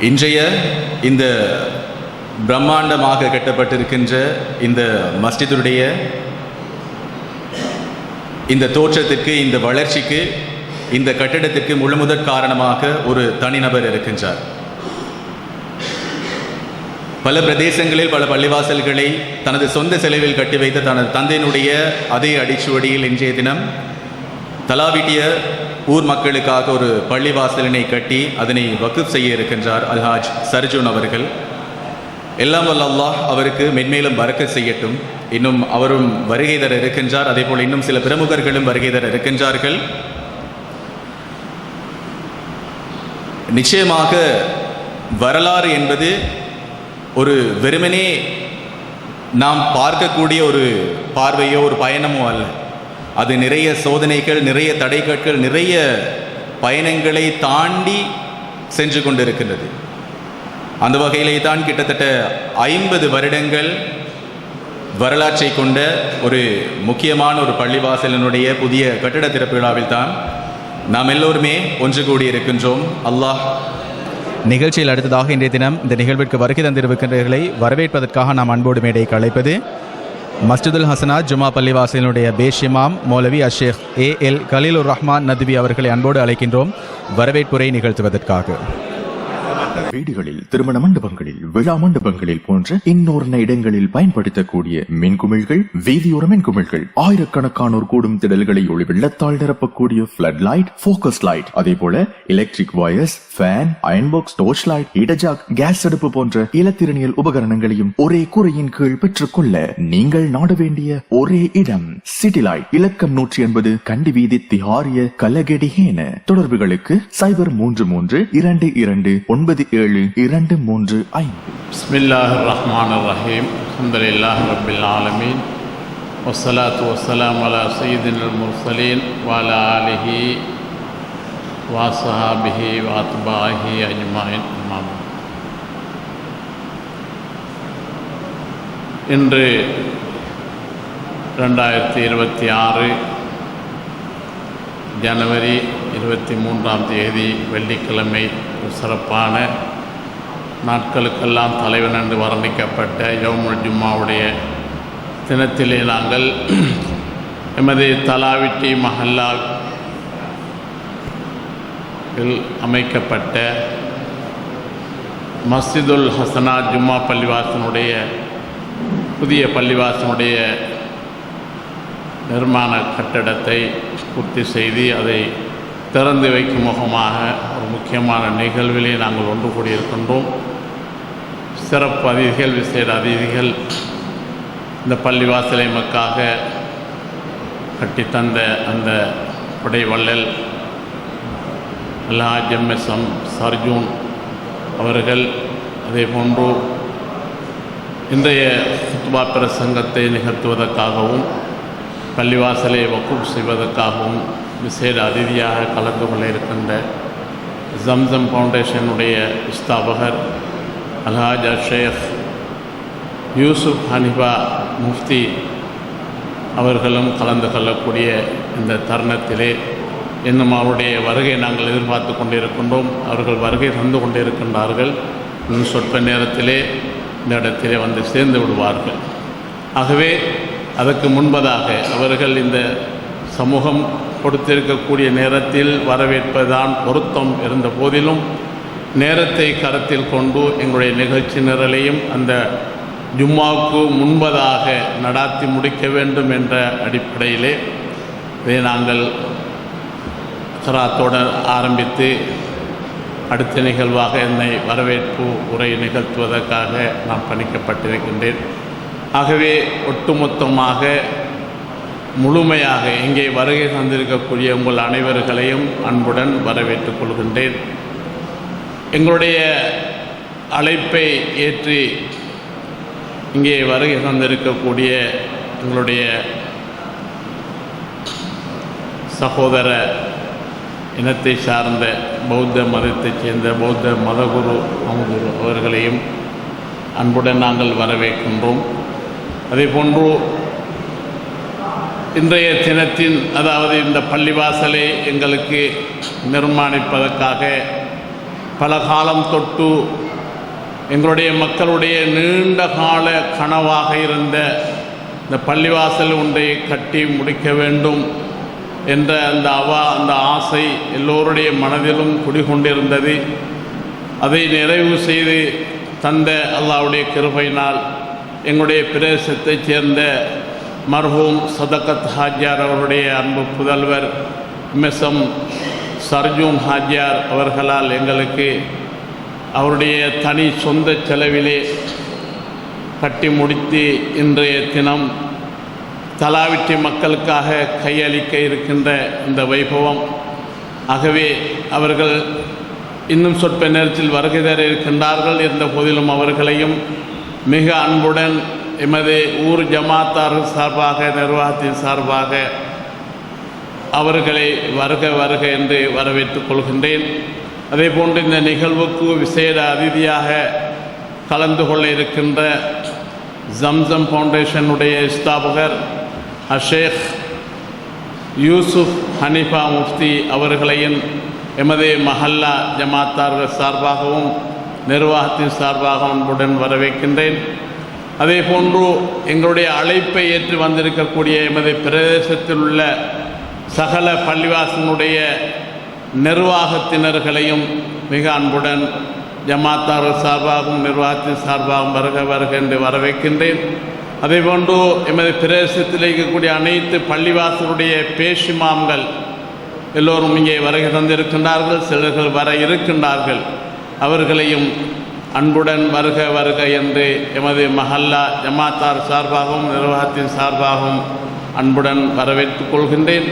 இன்றைய இந்த பிரம்மாண்டமாக கட்டப்பட்டிருக்கின்ற இந்த மஸ்ஜிதுடைய இந்த தோற்றத்திற்கு, இந்த வளர்ச்சிக்கு, இந்த கட்டிடத்திற்கு முழுமுதற் காரணமாக ஒரு தனிநபர் இருக்கின்றார். பல பிரதேசங்களில் பல பள்ளிவாசல்களை தனது சொந்த செலவில் கட்டி வைத்த தனது தந்தையினுடைய அதே அடிச்சுவடியில் இன்றைய தினம் தலாவிட்டிய ஊர் மக்களுக்காக ஒரு பள்ளிவாசலினை கட்டி அதனை வக்ஃப் செய்ய இருக்கின்றார் அல்ஹாஜ் சர்ஜூன் அவர்கள். எல்லாம் வல்ல அல்லாஹ் அவருக்கு மென்மேலும் பரக்கத் செய்யட்டும். இன்னும் அவரும் வருகை தர இருக்கின்றார். அதே போல் இன்னும் சில பிரமுகர்களும் வருகை தர இருக்கின்றார்கள். நிச்சயமாக வரலாறு என்பது ஒரு வெறுமனே நாம் பார்க்கக்கூடிய ஒரு பார்வையோ ஒரு பயணமோ அல்ல. அது நிறைய சோதனைகள், நிறைய தடைக்கற்கள், நிறைய பயணங்களை தாண்டி சென்று கொண்டிருக்கின்றது. அந்த வகையிலே தான் கிட்டத்தட்ட 50 வருடங்கள் வரலாற்றை கொண்ட ஒரு முக்கியமான ஒரு பள்ளிவாசலினுடைய புதிய கட்டிட திறப்பு விழாவில் தான் நாம் எல்லோருமே ஒன்று கூடி இருக்கின்றோம். அல்லாஹ் நிகழ்ச்சியில் அடுத்ததாக இன்றைய தினம் இந்த நிகழ்விற்கு வருகை தந்திருக்கின்றவர்களை வரவேற்பதற்காக நாம் அன்போடு மேடைக்கு அழைப்பது மஸ்ஜிதுல் ஹசனாத் ஜுமா பள்ளிவாசலினுடைய பேஷ் இமாம் மௌலவி அஷேக் ஏஎல் கலீலுர் ரஹ்மான் நத்வி அவர்களை அன்போடு அழைக்கின்றோம் வரவேற்புரை நிகழ்த்துவதற்காக. வீடுகளில், திருமண மண்டபங்களில், விழா மண்டபங்களில் போன்ற இன்னொரு இடங்களில் பயன்படுத்தக்கூடிய மின்குமிழ்கள், வீதியோர மின்குமிழ்கள், ஆயிரக்கணக்கானோர் கூடும் திடல்களை ஒளி வெள்ளத்தால் நிரப்பக்கூடிய ஃபிளட் லைட், போக்கஸ் லைட், அதே போல electric wires, fan, iron box, torch light, இடஜாக், கேஸ் அடுப்பு போன்ற இலத்திரனியல் உபகரணங்களையும் ஒரே கூரையின் கீழ் பெற்றுக்கொள்ள நீங்கள் நாட வேண்டிய ஒரே இடம் சிட்டி லைட். இலக்கம் 180 கண்டி வீதி, திஹாரிய, கலகெடிஹேன. தொடர்புகளுக்கு 0332297235. பிஸ்மில்லாஹிர் ரஹ்மானிர் ரஹீம். அல்ஹம்துலில்லாஹி ரப்பில் ஆலமீன். வஸ்ஸலாத்து வஸ்ஸலாமு அலா சய்யிதில் முர்ஸலீன் வ அலா ஆலிஹி வ ஸஹாபிஹி வ அத்பாஹி அஜ்மாயின். இன்று 2026 ஜனவரி 23 வெள்ளிக்கிழமை சிறப்பான நாட்களுக்கெல்லாம் தலைவன் என்று வர்ணிக்கப்பட்ட யௌமுல் ஜும்மாவுடைய தினத்திலே நாங்கள் எமது தலாவிட்டி மஹல்லாவில் அமைக்கப்பட்ட மஸ்ஜிதுல் ஹசனாத் ஜும்மா பள்ளிவாசனுடைய புதிய பள்ளிவாசனுடைய நிர்மாண கட்டடத்தை பூர்த்தி செய்து அதை திறந்து வைக்கும் முகமாக ஒரு முக்கியமான நிகழ்விலே நாங்கள் ஒன்று கூடியிருக்கின்றோம். சிறப்பு அதிதிகள், விசேட அதிதிகள், இந்த பள்ளிவாசலை எமக்காக கட்டித்தந்த அந்த புடைவள்ளல் அல்ஹாஜ் எம்.எஸ்.எம். சர்ஜூன் அவர்கள், அதே போன்று இன்றைய குத்பா பிரசங்கத்தை நிகழ்த்துவதற்காகவும் பள்ளிவாசலை வக்ஃப் செய்வதற்காகவும் விசேட அதிதியாக கலந்து கொள்ள இருக்கின்ற ஜம்சம் ஃபவுண்டேஷனுடைய ஸ்தாபகர் அல்ஹாஜ் ஷேக் யூசுப் ஹனிஃபா முஃப்தி அவர்களும் கலந்து கொள்ளக்கூடிய இந்த தருணத்திலே இன்னும் அவருடைய வருகை நாங்கள் எதிர்பார்த்து கொண்டிருக்கின்றோம். அவர்கள் வருகை தந்து கொண்டிருக்கின்றார்கள். இன்னும் சொற்ப நேரத்திலே இந்த இடத்திலே வந்து சேர்ந்து விடுவார்கள். ஆகவே அதற்கு முன்பதாக அவர்கள் இந்த சமூகம் கொடுத்திருக்கக்கூடிய நேரத்தில் வரவேற்பதுதான் பொருத்தம் இருந்த போதிலும் நேரத்தை கருத்தில் கொண்டு எங்களுடைய நிகழ்ச்சி நிரலையும் அந்த ஜும்மாவுக்கு முன்பதாக நடாத்தி முடிக்க வேண்டும் என்ற அடிப்படையிலே இதை நாங்கள் கராத்தோடு ஆரம்பித்து அடுத்த நிகழ்வாக என்னை வரவேற்பு உரை நிகழ்த்துவதற்காக நான் பணிக்கப்பட்டிருக்கின்றேன். ஆகவே ஒட்டுமொத்தமாக முழுமையாக இங்கே வருகை தந்திருக்கக்கூடிய உங்கள் அனைவர்களையும் அன்புடன் வரவேற்றுக் கொள்கின்றேன். எங்களுடைய அழைப்பை ஏற்றி இங்கே வருகை தந்திருக்கக்கூடிய எங்களுடைய சகோதர இனத்தை சார்ந்த பௌத்த மதத்தைச் சேர்ந்த பௌத்த மதகுரு அமுகுரு அவர்களையும் அன்புடன் நாங்கள் வரவேற்கின்றோம். அதே போன்று இன்றைய தினத்தின், அதாவது இந்த பள்ளிவாசலை எங்களுக்கு நிர்மாணிப்பதற்காக பல காலம் தொட்டு எங்களுடைய மக்களுடைய நீண்ட கால கனவாக இருந்த இந்த பள்ளிவாசல் ஒன்றை கட்டி முடிக்க வேண்டும் என்ற அந்த ஆசை எல்லோருடைய மனதிலும் குடிகொண்டிருந்தது. அதை நிறைவு செய்து தந்த அல்லாஹ்வுடைய கிருபையினால் எங்களுடைய பிரதேசத்தைச் சேர்ந்த மர்ஹூம் சதகத் ஹாஜியார் அவருடைய அன்பு புதல்வர் மிஸ்எம் சர்ஜூன் ஹாஜியார் அவர்களால் எங்களுக்கு அவருடைய தனி சொந்த செலவிலே கட்டி முடித்து இன்றைய தினம் தலாவிட்டி மக்களுக்காக கையளிக்க இருக்கின்ற இந்த வைபவம். ஆகவே அவர்கள் இன்னும் சொற்ப நேரத்தில் வருகை தர இருக்கின்றார்கள். இருந்த போதிலும் அவர்களையும் மிக அன்புடன் எமது ஊர் ஜமாத்தார்கள் சார்பாக நிர்வாகத்தின் சார்பாக அவர்களை வருக வருக என்று வரவேற்றுக் கொள்கின்றேன். அதே போன்று இந்த நிகழ்வுக்கு விசேட அதிதியாக கலந்து கொள்ள இருக்கின்ற ஜம்சம் ஃபவுண்டேஷனுடைய ஸ்தாபகர் ஷேக் யூசுப் ஹனீஃபா முஃப்தி அவர்களையும் எமது மஹல்லா ஜமாத்தார்கள் சார்பாகவும் நிர்வாகத்தின் சார்பாகவும் அன்புடன் வரவேற்கின்றேன். அதே போன்று எங்களுடைய அழைப்பை ஏற்று வந்திருக்கக்கூடிய எமது பிரதேசத்தில் உள்ள சகல பள்ளிவாசனுடைய நிர்வாகத்தினர்களையும் மிக அன்புடன் ஜமாத்தார்கள் சார்பாகவும் நிர்வாகத்தின் சார்பாகவும் வருக வருக என்று வரவேற்கின்றேன். அதேபோன்று எமது பிரதேசத்தில் இருக்கக்கூடிய அனைத்து பள்ளிவாசலுடைய பேஷிமாம்கள் எல்லோரும் இங்கே வருகை தந்திருக்கின்றார்கள். சிலர்கள் வர இருக்கின்றார்கள். அவர்களையும் அன்புடன் வருக வருக என்று எமது மஹல்லா ஜமாத்தார் சார்பாகவும் நிர்வாகத்தின் சார்பாகவும் அன்புடன் வரவேற்றுக் கொள்கின்றேன்.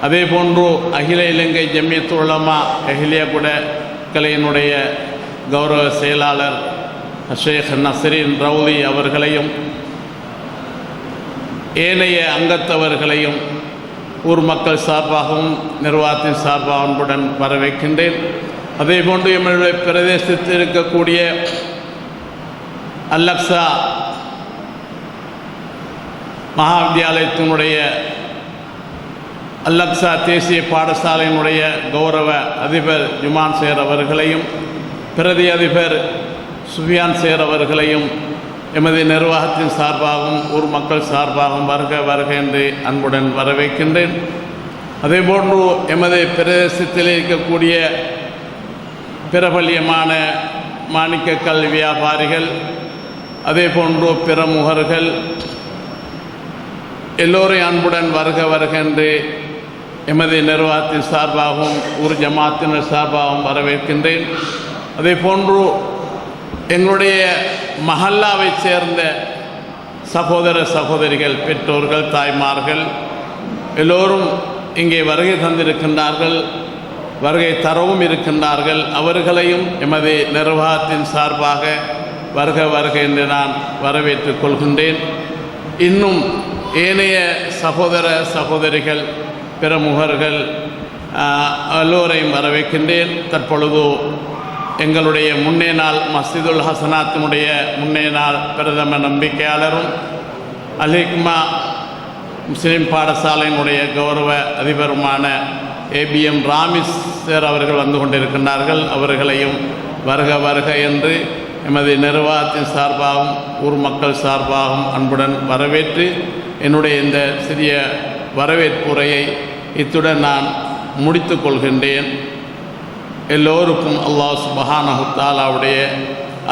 அதே போன்று அகில இலங்கை ஜம்மியத் உலமா அஹிலியகுட கலையினுடைய கௌரவ செயலாளர் ஷேக் நஸ்ரீன் ரவுலி அவர்களையும் ஏனைய அங்கத்தவர்களையும் ஊர் மக்கள் சார்பாகவும் நிர்வாகத்தின் சார்பாக அன்புடன் வரவேற்கின்றேன். அதே போன்று எங்களுடைய பிரதேசத்தில் இருக்கக்கூடிய அல்-அக்ஸா மகாவித்தியாலயத்தினுடைய அல்-அக்ஸா தேசிய பாடசாலையினுடைய கௌரவ அதிபர் ஜுமான் சேர் அவர்களையும் பிரதி அதிபர் சுஃபியான் சேர் அவர்களையும் எமது நிர்வாகத்தின் சார்பாகவும் ஊர் மக்கள் சார்பாகவும் வருக வருக என்று அன்புடன் வரவேற்கின்றேன். அதேபோன்று எமது பிரதேசத்தில் இருக்கக்கூடிய பிரபல்யமான மாணிக்கக்கல் வியாபாரிகள் அதே போன்று பிரமுகர்கள் எல்லோரையும் அன்புடன் வருக வருக என்று எமது நிர்வாகத்தின் சார்பாகவும் ஊர் ஜமாத்தினர் சார்பாகவும் வரவேற்கின்றேன். அதே போன்று எங்களுடைய மஹல்லாவை சேர்ந்த சகோதர சகோதரிகள் பெற்றோர்கள் தாய்மார்கள் எல்லோரும் இங்கே வருகை தந்திருக்கின்றார்கள். வருகை தரவும் இருக்கின்றார்கள். அவர்களையும் எமது நிர்வாகத்தின் சார்பாக வருக வருக என்று நான் வரவேற்றுக் கொள்கின்றேன். இன்னும் ஏனைய சகோதர சகோதரிகள் பிரமுகர்கள் எல்லோரையும் வரவேற்கின்றேன். தற்பொழுது எங்களுடைய முன்னே நாள் மஸ்ஜிதுல் ஹசனாத்தினுடைய முன்னே நாள் பிரதம நம்பிக்கையாளரும் அல்-ஹிக்மா முஸ்லீம் பாடசாலையினுடைய கௌரவ அதிபருமான ஏபிஎம் ராமிஸ் சார் அவர்கள் வந்து கொண்டிருக்கின்றார்கள். அவர்களையும் வருக வருக என்று எமது நிர்வாகத்தின் சார்பாகவும் ஊர் மக்கள் சார்பாகவும் அன்புடன் வரவேற்று என்னுடைய இந்த சிறிய வரவேற்புரையை இத்துடன் நான் முடித்து கொள்கின்றேன். எல்லோருக்கும் அல்லாஹ் சுப்ஹானஹு தஆலாவுடைய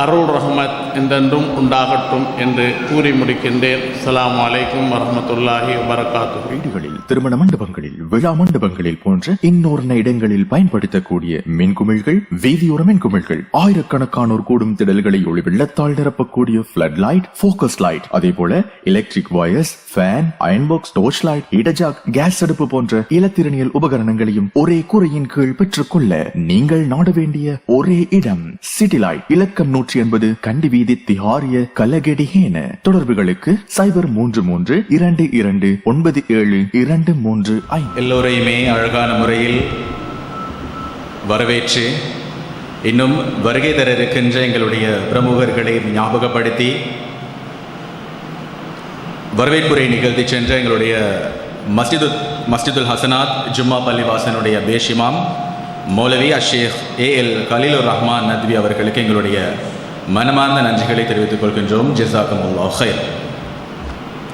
அருள் ரஹ்மத் என்றென்றும் உண்டாகட்டும் என்று கூறி முடிக்கின்றேன். அஸ்ஸலாமு அலைக்கும் வரஹ்மத்துல்லாஹி வபரகாத்துஹு. வீடுகளில், திருமண மண்டபங்களில், விழா மண்டபங்களில் போன்ற இன்னொரு இடங்களில் பயன்படுத்தக்கூடிய மின்குமிழ்கள், வீதியோர மின்குமிழ்கள், ஆயிரக்கணக்கானோர் கூடும் திடல்களை ஒளி வெள்ளத்தால் நிரப்பக்கூடிய ஃபிளட் லைட், ஃபோக்கஸ் லைட், அதே போல electric wires, fan, iron box, torch light, heater, gas அடுப்பு போன்ற இலத்திரனியல் உபகரணங்களையும் ஒரே கூரையின் கீழ் பெற்றுக்கொள்ள நீங்கள் நாட வேண்டிய ஒரே இடம் சிட்டி லைட். இலக்கம் 180 கண்டி வீதி, திஹாரிய, கலகெடிஹேன. தொடர்புகளுக்கு 0332297235. எல்லோரையுமே அழகான முறையில் வரவேற்று இன்னும் வருகை தர இருக்கின்ற எங்களுடைய பிரமுகர்களை ஞாபகப்படுத்தி வரவேற்புரை நிகழ்த்தி சென்ற எங்களுடைய மஸ்ஜிதுல் ஹசனாத் ஜும்மா பள்ளிவாசனுடைய பேஷிமாம் மௌலவி அஷேக் ஏஎல் கலீலுர் ரஹ்மான் நத்வி அவர்களுக்கு எங்களுடைய மனமார்ந்த நன்றிகளை தெரிவித்துக் கொள்கின்றோம். ஜஸாக்கமுல்லாஹ் ஹைர்.